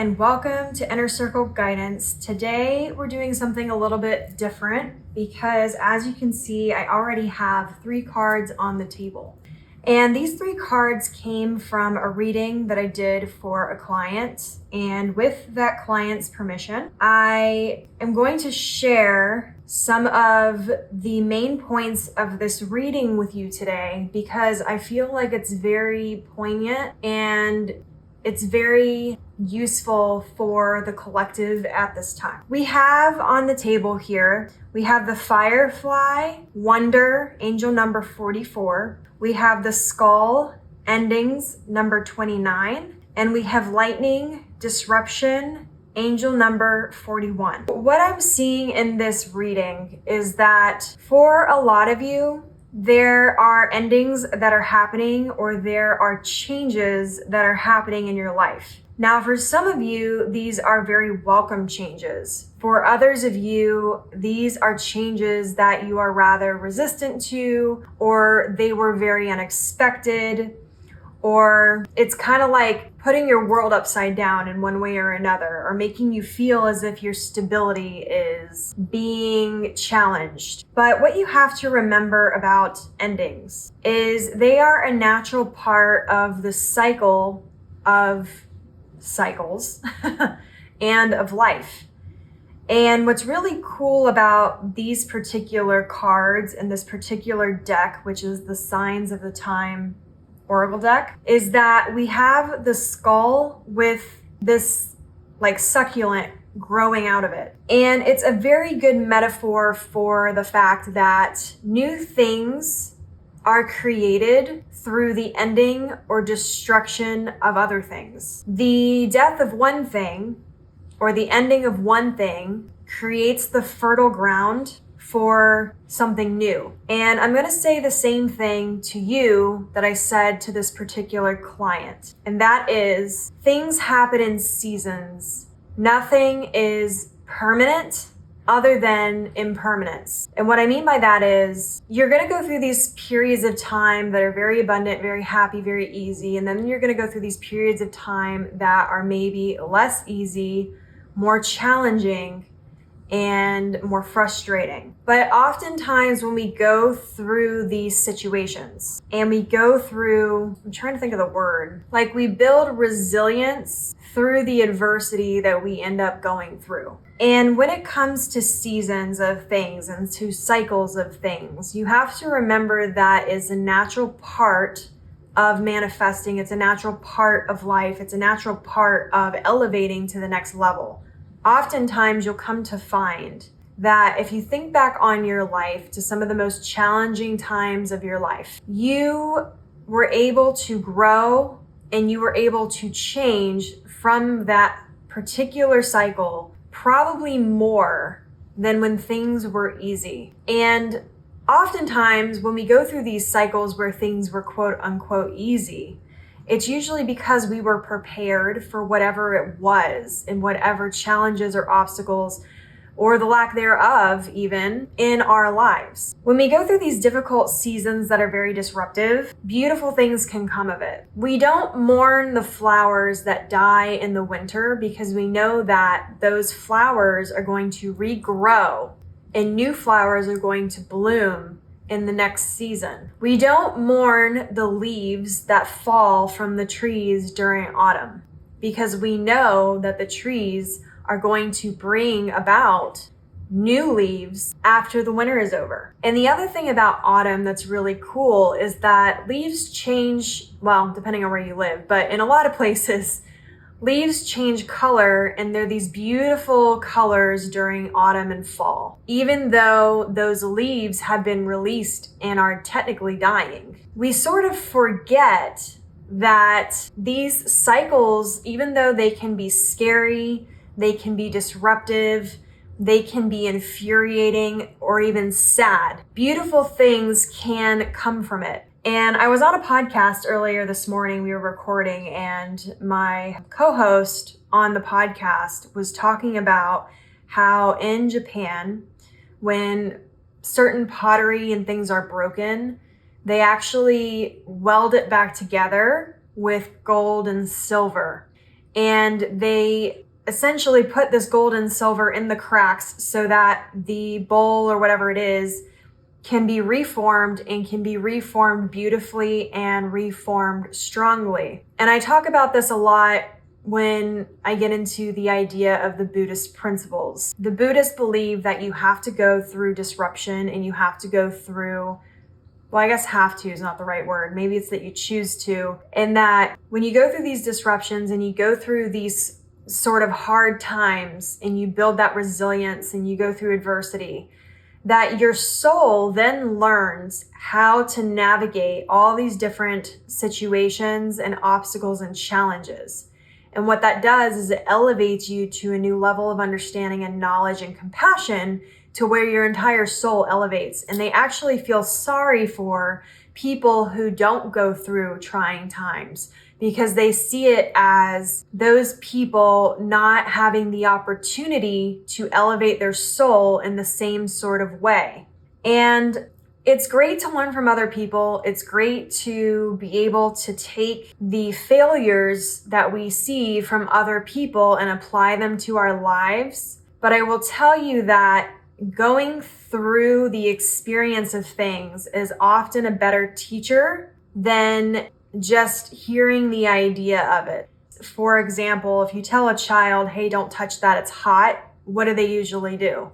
and welcome to Inner Circle Guidance. Today we're doing something a little bit different because, as you can see, I already have 3 cards on the table. And these 3 cards came from a reading that I did for a client. And with that client's permission, I am going to share some of the main points of this reading with you today because I feel like it's very poignant and it's very useful for the collective at this time. We have on the table here, we have the Firefly, Wonder, angel number 44. We have the Skull, endings number 29. And we have Lightning, Disruption, angel number 41. What I'm seeing in this reading is that for a lot of you, there are endings that are happening or there are changes that are happening in your life. Now, for some of you, these are very welcome changes. For others of you, these are changes that you are rather resistant to, or they were very unexpected, or it's kind of like putting your world upside down in one way or another, or making you feel as if your stability is being challenged. But what you have to remember about endings is they are a natural part of the cycle of cycles and of life. And what's really cool about these particular cards and this particular deck, which is the Signs of the Time Oracle deck, is that we have the skull with this like succulent growing out of it. And it's a very good metaphor for the fact that new things are created through the ending or destruction of other things. The death of one thing or the ending of one thing creates the fertile ground for something new. And I'm going to say the same thing to you that I said to this particular client. And that is, things happen in seasons. Nothing is permanent other than impermanence. And what I mean by that is you're going to go through these periods of time that are very abundant, very happy, very easy. And then you're going to go through these periods of time that are maybe less easy, more challenging, and more frustrating. But oftentimes when we go through these situations and we go through, I'm trying to think of the word, like we build resilience through the adversity that we end up going through. And when it comes to seasons of things and to cycles of things, you have to remember that is a natural part of manifesting. It's a natural part of life. It's a natural part of elevating to the next level. Oftentimes, you'll come to find that if you think back on your life to some of the most challenging times of your life, you were able to grow and you were able to change from that particular cycle probably more than when things were easy. And oftentimes, when we go through these cycles where things were quote unquote easy, it's usually because we were prepared for whatever it was and whatever challenges or obstacles or the lack thereof even in our lives. When we go through these difficult seasons that are very disruptive, beautiful things can come of it. We don't mourn the flowers that die in the winter because we know that those flowers are going to regrow and new flowers are going to bloom in the next season. We don't mourn the leaves that fall from the trees during autumn because we know that the trees are going to bring about new leaves after the winter is over. And the other thing about autumn that's really cool is that leaves change, well, depending on where you live, but in a lot of places, leaves change color and they're these beautiful colors during autumn and fall, even though those leaves have been released and are technically dying. We sort of forget that these cycles, even though they can be scary, they can be disruptive, they can be infuriating or even sad, beautiful things can come from it. And I was on a podcast earlier this morning, we were recording, and my co-host on the podcast was talking about how in Japan, when certain pottery and things are broken, they actually weld it back together with gold and silver. and they essentially put this gold and silver in the cracks so that the bowl or whatever it is can be reformed, and can be reformed beautifully and reformed strongly. And I talk about this a lot when I get into the idea of the Buddhist principles. The Buddhists believe that you have to go through disruption, and you have to go through, well, I guess have to is not the right word. Maybe it's that you choose to. And that when you go through these disruptions and you go through these sort of hard times and you build that resilience and you go through adversity, that your soul then learns how to navigate all these different situations and obstacles and challenges. And what that does is it elevates you to a new level of understanding and knowledge and compassion, to where your entire soul elevates. And they actually feel sorry for people who don't go through trying times, because they see it as those people not having the opportunity to elevate their soul in the same sort of way. And it's great to learn from other people. It's great to be able to take the failures that we see from other people and apply them to our lives. But I will tell you that going through the experience of things is often a better teacher than just hearing the idea of it. For example, if you tell a child, hey, don't touch that, it's hot, what do they usually do?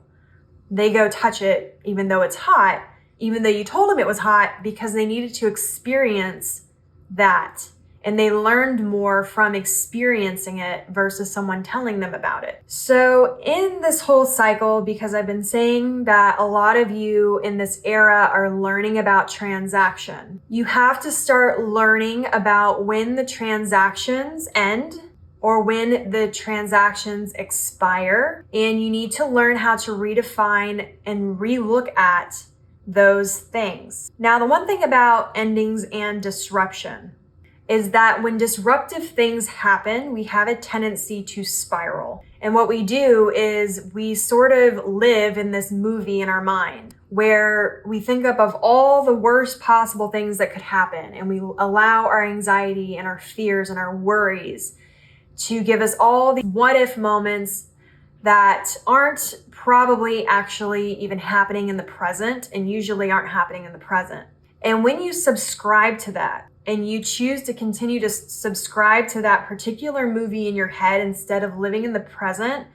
They go touch it even though it's hot, even though you told them it was hot, because they needed to experience that. And they learned more from experiencing it versus someone telling them about it. So in this whole cycle, because I've been saying that a lot of you in this era are learning about transaction, you have to start learning about when the transactions end or when the transactions expire. And you need to learn how to redefine and relook at those things. Now, the one thing about endings and disruption is that when disruptive things happen, we have a tendency to spiral. And what we do is we sort of live in this movie in our mind where we think up of all the worst possible things that could happen. And we allow our anxiety and our fears and our worries to give us all the what if moments that aren't probably actually even happening in the present, and usually aren't happening in the present. And when you subscribe to that, and you choose to continue to subscribe to that particular movie in your head instead of living in the present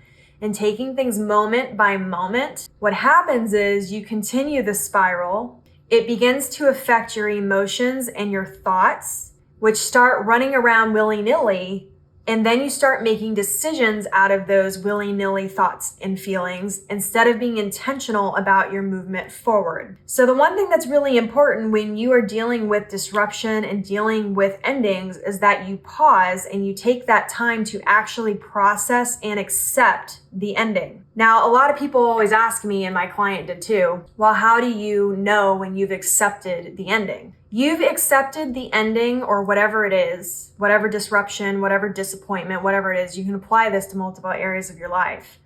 and taking things moment by moment, what happens is you continue the spiral. It begins to affect your emotions and your thoughts, which start running around willy-nilly. And then you start making decisions out of those willy-nilly thoughts and feelings instead of being intentional about your movement forward. So the one thing that's really important when you are dealing with disruption and dealing with endings is that you pause and you take that time to actually process and accept the ending. Now, a lot of people always ask me, and my client did too, well, how do you know when you've accepted the ending? You've accepted the ending, or whatever it is, whatever disruption, whatever disappointment, whatever it is. You can apply this to multiple areas of your life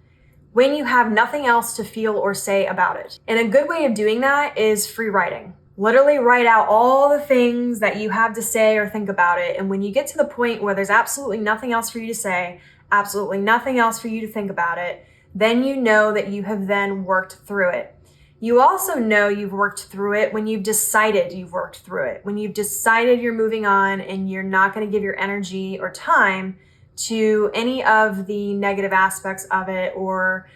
when you have nothing else to feel or say about it. And a good way of doing that is free writing. Literally write out all the things that you have to say or think about it. And when you get to the point where there's absolutely nothing else for you to say, absolutely nothing else for you to think about it, then you know that you have then worked through it. You also know you've worked through it when you've decided you've worked through it, when you've decided you're moving on and you're not going to give your energy or time to any of the negative aspects of it or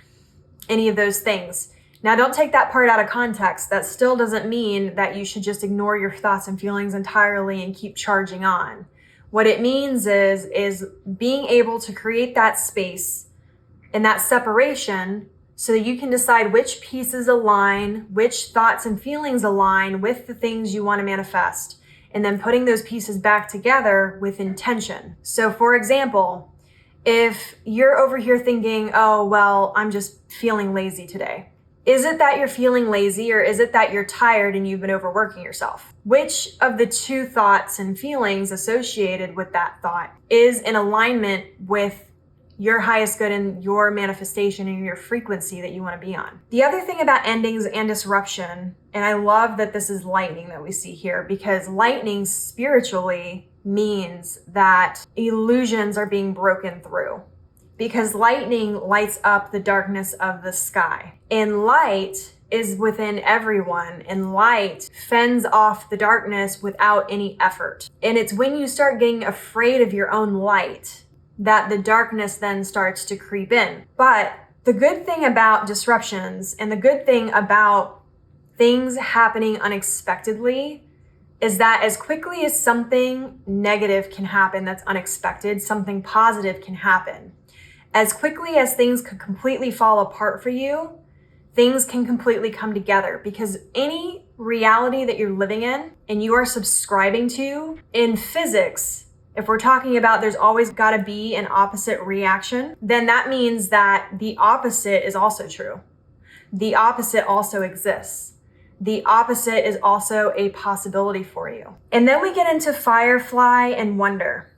any of those things. Now, don't take that part out of context. That still doesn't mean that you should just ignore your thoughts and feelings entirely and keep charging on. What it means is being able to create that space and that separation so that you can decide which pieces align, which thoughts and feelings align with the things you want to manifest, and then putting those pieces back together with intention. So for example, if you're over here thinking, oh, well, I'm just feeling lazy today. Is it that you're feeling lazy, or is it that you're tired and you've been overworking yourself? Which of the two thoughts and feelings associated with that thought is in alignment with your highest good and your manifestation and your frequency that you want to be on? The other thing about endings and disruption, and I love that this is lightning that we see here, because lightning spiritually means that illusions are being broken through, because lightning lights up the darkness of the sky, and light is within everyone, and light fends off the darkness without any effort. And it's when you start getting afraid of your own light that the darkness then starts to creep in. But the good thing about disruptions, and the good thing about things happening unexpectedly, is that as quickly as something negative can happen that's unexpected, something positive can happen. As quickly as things could completely fall apart for you, things can completely come together, because any reality that you're living in and you are subscribing to in physics, if we're talking about there's always got to be an opposite reaction, then that means that the opposite is also true. The opposite also exists. The opposite is also a possibility for you. And then we get into firefly and wonder.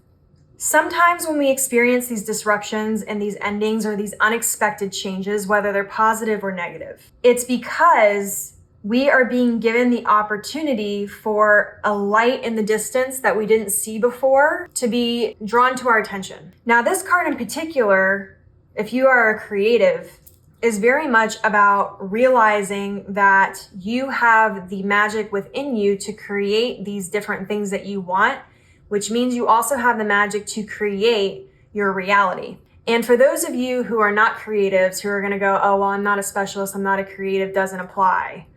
Sometimes when we experience these disruptions and these endings or these unexpected changes, whether they're positive or negative, it's because we are being given the opportunity for a light in the distance that we didn't see before to be drawn to our attention. Now, this card in particular, if you are a creative, is very much about realizing that you have the magic within you to create these different things that you want, which means you also have the magic to create your reality. And for those of you who are not creatives, who are going to go, oh, well, I'm not a specialist, I'm not a creative, doesn't apply.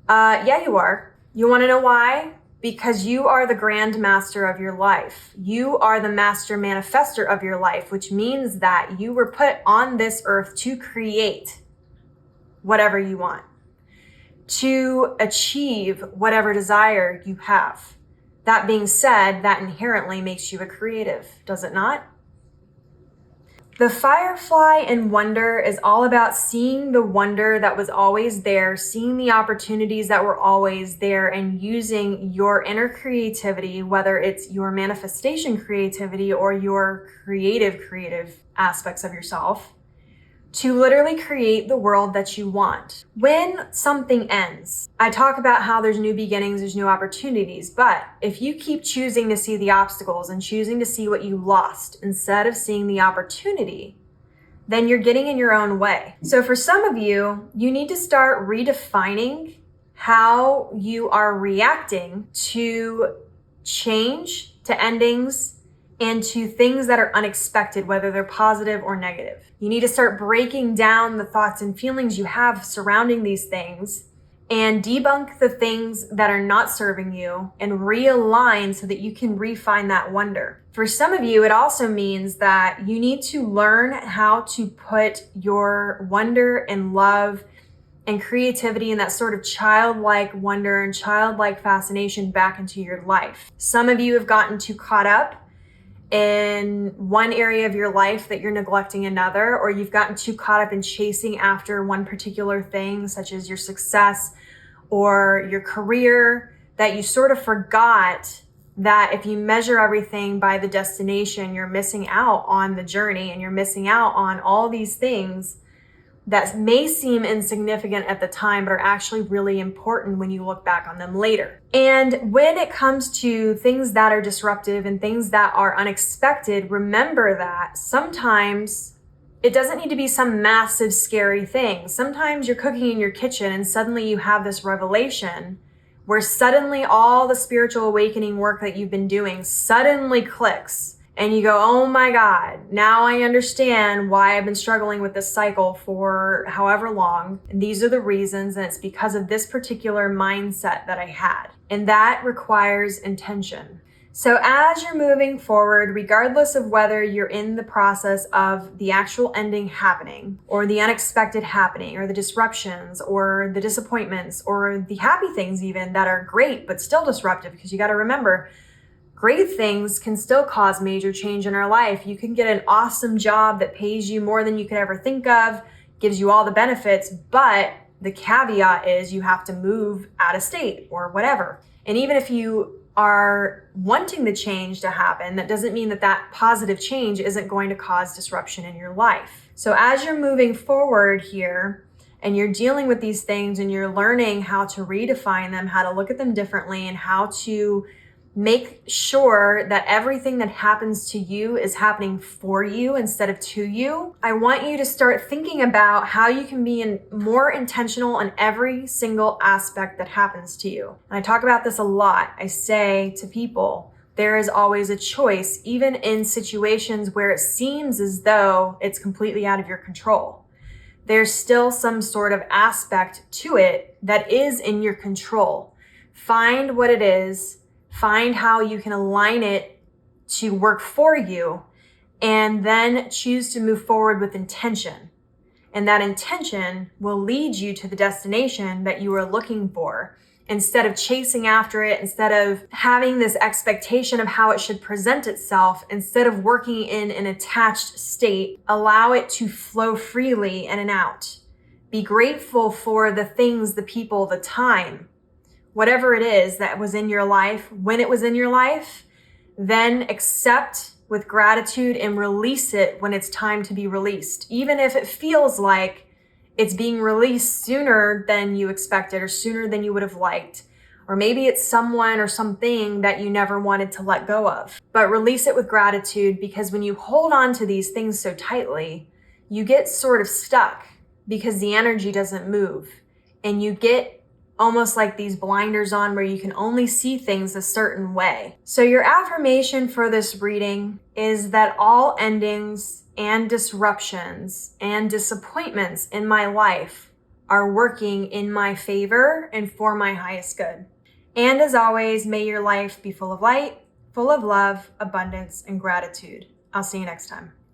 Yeah, you are. You want to know why? Because you are the grand master of your life. You are the master manifester of your life, which means that you were put on this earth to create whatever you want, to achieve whatever desire you have. That being said, that inherently makes you a creative, does it not? The firefly and wonder is all about seeing the wonder that was always there, seeing the opportunities that were always there, and using your inner creativity, whether it's your manifestation creativity or your creative aspects of yourself, to literally create the world that you want. When something ends, I talk about how there's new beginnings, there's new opportunities, but if you keep choosing to see the obstacles and choosing to see what you lost instead of seeing the opportunity, then you're getting in your own way. So for some of you, you need to start redefining how you are reacting to change, to endings, and to things that are unexpected, whether they're positive or negative. You need to start breaking down the thoughts and feelings you have surrounding these things and debunk the things that are not serving you and realign so that you can refine that wonder. For some of you, it also means that you need to learn how to put your wonder and love and creativity and that sort of childlike wonder and childlike fascination back into your life. Some of you have gotten too caught up in one area of your life that you're neglecting another, or you've gotten too caught up in chasing after one particular thing, such as your success or your career, that you sort of forgot that if you measure everything by the destination, you're missing out on the journey, and you're missing out on all these things that may seem insignificant at the time, but are actually really important when you look back on them later. And when it comes to things that are disruptive and things that are unexpected, remember that sometimes it doesn't need to be some massive, scary thing. Sometimes you're cooking in your kitchen and suddenly you have this revelation where suddenly all the spiritual awakening work that you've been doing suddenly clicks. And you go, oh my God, now I understand why I've been struggling with this cycle for however long. And these are the reasons, and it's because of this particular mindset that I had. And that requires intention. So as you're moving forward, regardless of whether you're in the process of the actual ending happening, or the unexpected happening, or the disruptions, or the disappointments, or the happy things even that are great, but still disruptive, because you got to remember, great things can still cause major change in our life. You can get an awesome job that pays you more than you could ever think of, gives you all the benefits, but the caveat is you have to move out of state or whatever. And even if you are wanting the change to happen, that doesn't mean that that positive change isn't going to cause disruption in your life. So as you're moving forward here, and you're dealing with these things and you're learning how to redefine them, how to look at them differently, and how to Make sure that everything that happens to you is happening for you instead of to you. I want you to start thinking about how you can be more intentional in every single aspect that happens to you. And I talk about this a lot. I say to people, there is always a choice, even in situations where it seems as though it's completely out of your control. There's still some sort of aspect to it that is in your control. Find what it is. Find how you can align it to work for you, and then choose to move forward with intention. And that intention will lead you to the destination that you are looking for. Instead of chasing after it, instead of having this expectation of how it should present itself, instead of working in an attached state, allow it to flow freely in and out. Be grateful for the things, the people, the time, whatever it is that was in your life, when it was in your life, then accept with gratitude and release it when it's time to be released. Even if it feels like it's being released sooner than you expected or sooner than you would have liked. Or maybe it's someone or something that you never wanted to let go of. But release it with gratitude, because when you hold on to these things so tightly, you get sort of stuck because the energy doesn't move. And you get almost like these blinders on where you can only see things a certain way. So your affirmation for this reading is that all endings and disruptions and disappointments in my life are working in my favor and for my highest good. And as always, may your life be full of light, full of love, abundance, and gratitude. I'll see you next time.